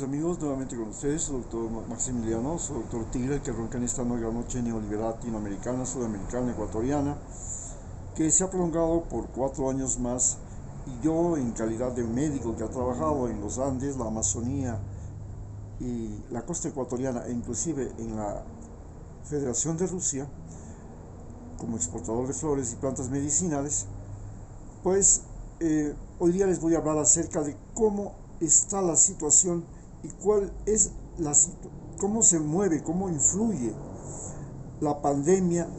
pues amigos, nuevamente con ustedes, su doctor Maximiliano, su doctor Tigre, el que ronca en esta nueva noche neoliberal latinoamericana, sudamericana, ecuatoriana, que se ha prolongado por 4 años más, y yo, en calidad de médico que ha trabajado en los Andes, la Amazonía y la costa ecuatoriana, e inclusive en la Federación de Rusia, como exportador de flores y plantas medicinales, pues hoy día les voy a hablar acerca de cómo está la situación y cuál es cómo se mueve, cómo influye la pandemia,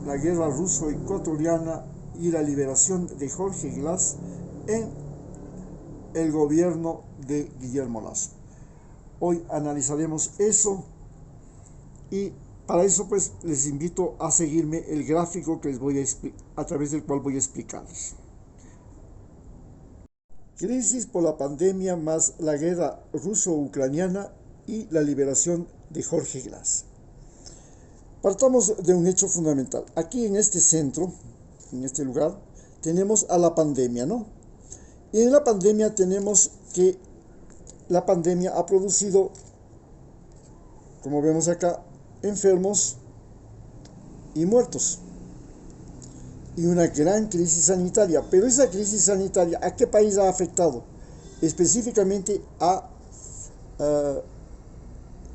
la guerra ruso-ecuatoriana y la liberación de Jorge Glass en el gobierno de Guillermo Lasso. Hoy analizaremos eso y para eso pues les invito a seguirme el gráfico que les voy a través del cual voy a explicarles. Crisis por la pandemia más la guerra ruso-ucraniana y la liberación de Jorge Glass. Partamos de un hecho fundamental. Aquí en este centro, en este lugar, tenemos a la pandemia, ¿no? Y en la pandemia tenemos que la pandemia ha producido, como vemos acá, enfermos y muertos. Y una gran crisis sanitaria. Pero esa crisis sanitaria, ¿a qué país ha afectado? Específicamente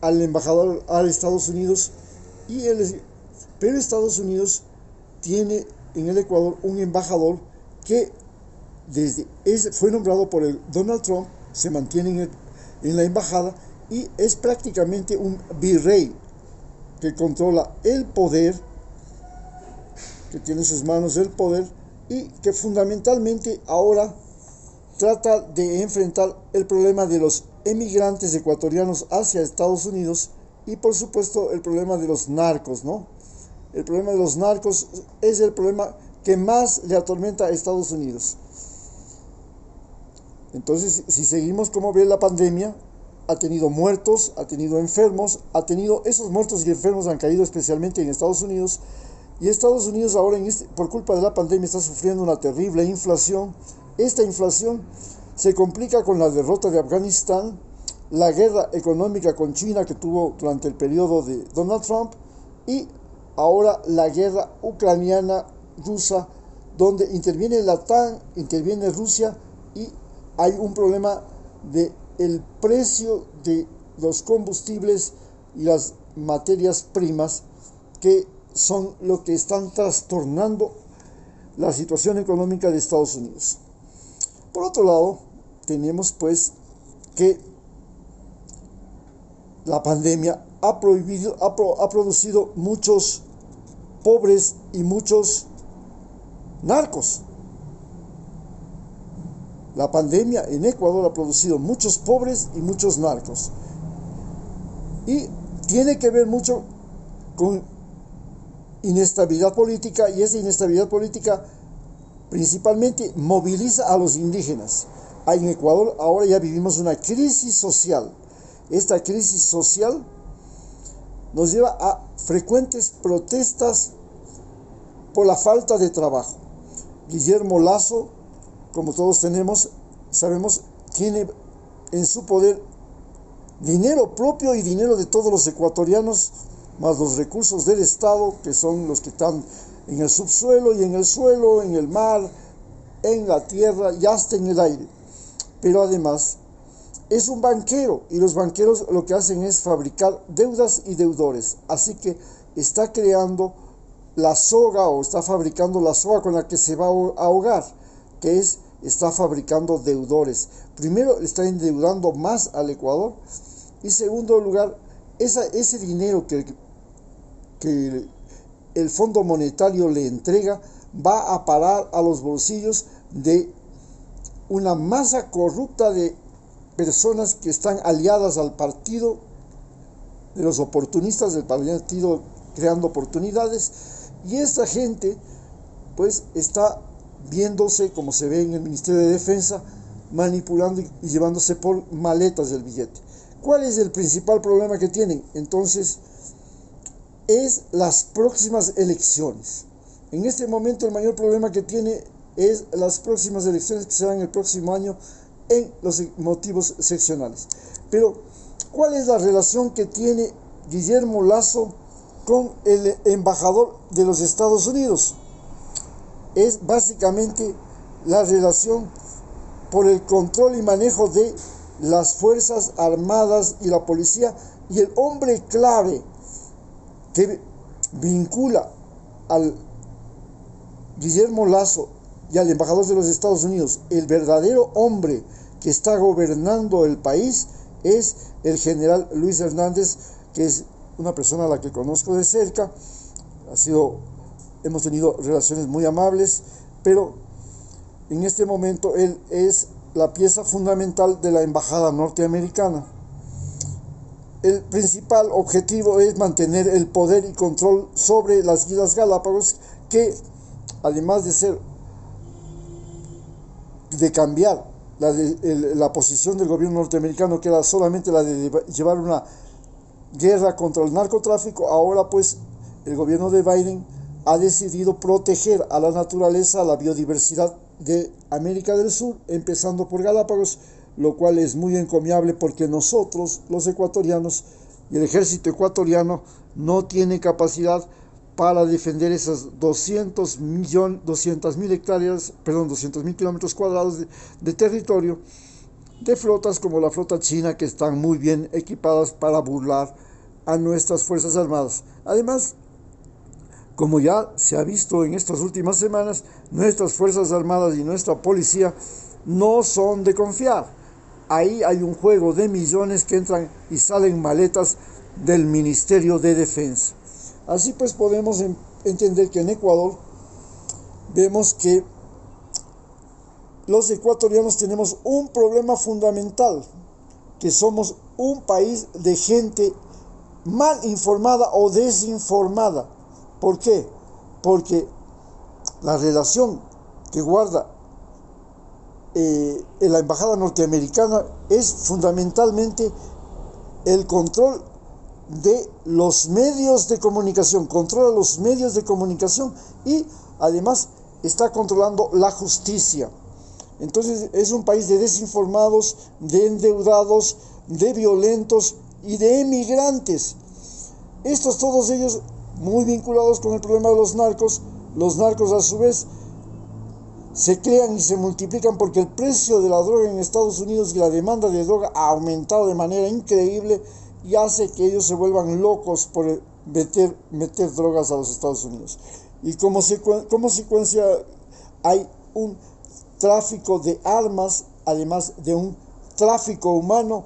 al embajador, a Estados Unidos. Pero Estados Unidos tiene en el Ecuador un embajador que fue nombrado por el Donald Trump, se mantiene en la embajada y es prácticamente un virrey que controla el poder, que tiene en sus manos el poder y que fundamentalmente ahora trata de enfrentar el problema de los emigrantes ecuatorianos hacia Estados Unidos y por supuesto el problema de los narcos, ¿no? El problema de los narcos es el problema que más le atormenta a Estados Unidos. Entonces, si seguimos como ve la pandemia, ha tenido muertos, ha tenido enfermos, esos muertos y enfermos han caído especialmente en Estados Unidos. Y Estados Unidos ahora, por culpa de la pandemia, está sufriendo una terrible inflación. Esta inflación se complica con la derrota de Afganistán, la guerra económica con China que tuvo durante el periodo de Donald Trump y ahora la guerra ucraniana-rusa, donde interviene la OTAN, interviene Rusia y hay un problema de el precio de los combustibles y las materias primas que son lo que están trastornando la situación económica de Estados Unidos. Por otro lado, tenemos pues que la pandemia ha producido muchos pobres y muchos narcos. La pandemia en Ecuador ha producido muchos pobres y muchos narcos. Y tiene que ver mucho con inestabilidad política, y esa inestabilidad política principalmente moviliza a los indígenas. En Ecuador ahora ya vivimos una crisis social. Esta crisis social nos lleva a frecuentes protestas por la falta de trabajo. Guillermo Lasso, como todos sabemos, tiene en su poder dinero propio y dinero de todos los ecuatorianos, más los recursos del Estado, que son los que están en el subsuelo y en el suelo, en el mar, en la tierra y hasta en el aire. Pero además es un banquero y los banqueros lo que hacen es fabricar deudas y deudores. Así que está creando la soga o está fabricando la soga con la que se va a ahogar, que está fabricando deudores. Primero, está endeudando más al Ecuador y segundo lugar, ese dinero que el Fondo Monetario le entrega va a parar a los bolsillos de una masa corrupta de personas que están aliadas al partido de los oportunistas del partido creando oportunidades, y esta gente pues está viéndose, como se ve en el Ministerio de Defensa, manipulando y llevándose por maletas el billete. ¿Cuál es el principal problema que tienen? Entonces, es las próximas elecciones. En este momento el mayor problema que tiene es las próximas elecciones que serán el próximo año en los motivos seccionales. Pero ¿Cuál es la relación que tiene Guillermo Lasso con el embajador de los Estados Unidos? Es básicamente la relación por el control y manejo de las Fuerzas Armadas y la policía, y el hombre clave que vincula al Guillermo Lasso y al embajador de los Estados Unidos, el verdadero hombre que está gobernando el país, es el general Luis Hernández, que es una persona a la que conozco de cerca. Hemos tenido relaciones muy amables, pero en este momento él es la pieza fundamental de la embajada norteamericana. El principal objetivo es mantener el poder y control sobre las Islas Galápagos, que además de cambiar la posición del gobierno norteamericano, que era solamente la de llevar una guerra contra el narcotráfico, ahora pues el gobierno de Biden ha decidido proteger a la naturaleza, a la biodiversidad de América del Sur, empezando por Galápagos, lo cual es muy encomiable, porque nosotros, los ecuatorianos, y el ejército ecuatoriano no tiene capacidad para defender esas 200.000 hectáreas, 200.000 kilómetros cuadrados de territorio, de flotas como la flota china, que están muy bien equipadas para burlar a nuestras Fuerzas Armadas. Además, como ya se ha visto en estas últimas semanas, nuestras Fuerzas Armadas y nuestra policía no son de confiar. Ahí hay un juego de millones que entran y salen maletas del Ministerio de Defensa. Así pues podemos entender que en Ecuador vemos que los ecuatorianos tenemos un problema fundamental, que somos un país de gente mal informada o desinformada. ¿Por qué? Porque la relación que guarda la embajada norteamericana es fundamentalmente el control de los medios de comunicación, controla los medios de comunicación y además está controlando la justicia. Entonces es un país de desinformados, de endeudados, de violentos y de emigrantes. Todos ellos muy vinculados con el problema de los narcos. Los narcos a su vez se crean y se multiplican porque el precio de la droga en Estados Unidos y la demanda de droga ha aumentado de manera increíble, y hace que ellos se vuelvan locos por meter drogas a los Estados Unidos. Y como consecuencia hay un tráfico de armas, además de un tráfico humano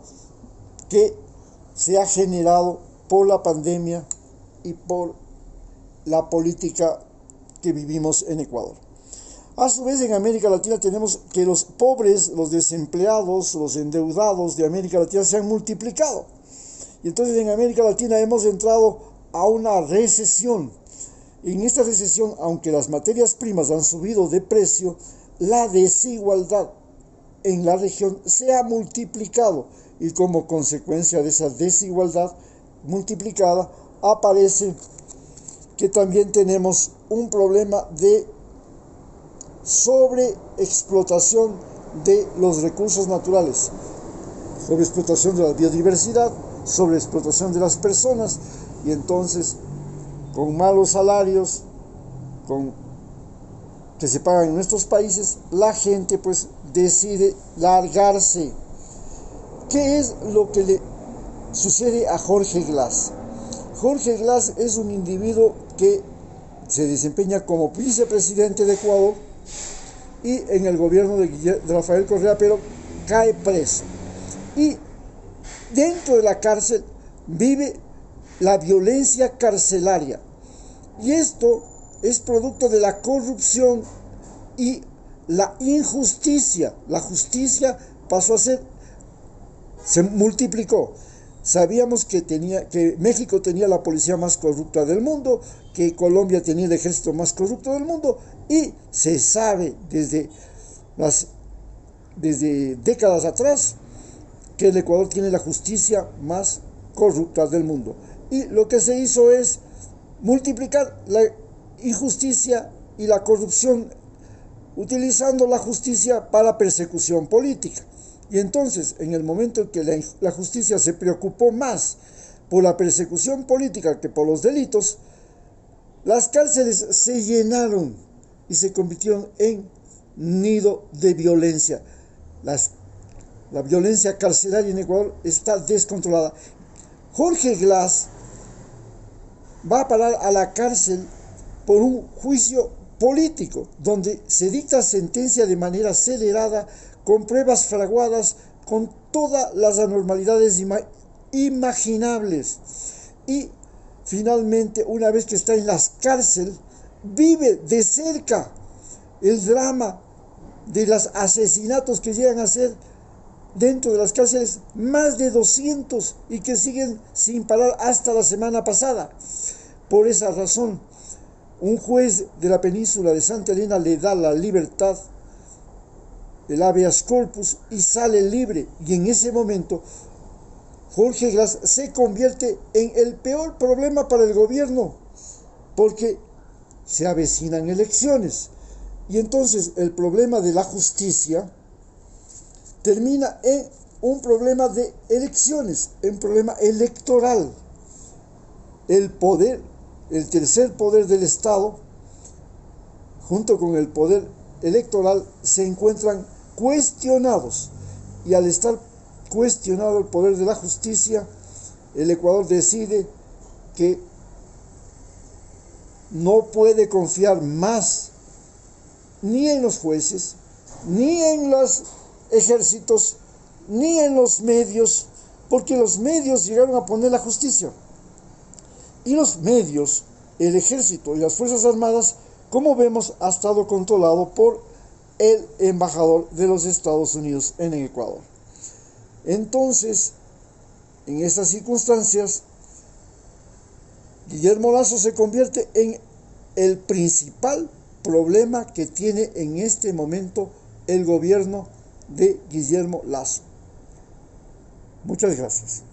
que se ha generado por la pandemia y por la política que vivimos en Ecuador. A su vez, en América Latina tenemos que los pobres, los desempleados, los endeudados de América Latina se han multiplicado. Y entonces en América Latina hemos entrado a una recesión. En esta recesión, aunque las materias primas han subido de precio, la desigualdad en la región se ha multiplicado, y como consecuencia de esa desigualdad multiplicada aparece que también tenemos un problema de sobreexplotación de los recursos naturales, sobreexplotación de la biodiversidad, sobreexplotación de las personas, y entonces con malos salarios que se pagan en nuestros países, la gente pues decide largarse. ¿Qué es lo que le sucede a Jorge Glass? Jorge Glass es un individuo que se desempeña como vicepresidente de Ecuador y en el gobierno de Rafael Correa, pero cae preso. Y dentro de la cárcel vive la violencia carcelaria. Y esto es producto de la corrupción y la injusticia. La justicia se multiplicó. Sabíamos que México tenía la policía más corrupta del mundo, que Colombia tenía el ejército más corrupto del mundo, y se sabe desde décadas atrás que el Ecuador tiene la justicia más corrupta del mundo. Y lo que se hizo es multiplicar la injusticia y la corrupción, utilizando la justicia para persecución política. Y entonces, en el momento en que la justicia se preocupó más por la persecución política que por los delitos, las cárceles se llenaron y se convirtieron en nido de violencia. La violencia carcelaria en Ecuador está descontrolada. Jorge Glass va a parar a la cárcel por un juicio político, donde se dicta sentencia de manera acelerada, con pruebas fraguadas, con todas las anormalidades imaginables. Y finalmente, una vez que está en la cárcel, vive de cerca el drama de los asesinatos que llegan a ser dentro de las cárceles más de 200 y que siguen sin parar hasta la semana pasada. Por esa razón, un juez de la península de Santa Elena le da la libertad, el habeas corpus, y sale libre. Y en ese momento Jorge Glass se convierte en el peor problema para el gobierno, porque se avecinan elecciones. Y entonces el problema de la justicia termina en un problema de elecciones, en un problema electoral. El poder, el tercer poder del Estado, junto con el poder electoral, se encuentran cuestionados. Y al estar cuestionado el poder de la justicia, el Ecuador decide que no puede confiar más ni en los jueces, ni en los ejércitos, ni en los medios, porque los medios llegaron a poner la justicia. Y los medios, el ejército y las Fuerzas Armadas, como vemos, ha estado controlado por el embajador de los Estados Unidos en Ecuador. Entonces, en estas circunstancias, Guillermo Lasso se convierte en el principal problema que tiene en este momento el gobierno de Guillermo Lasso. Muchas gracias.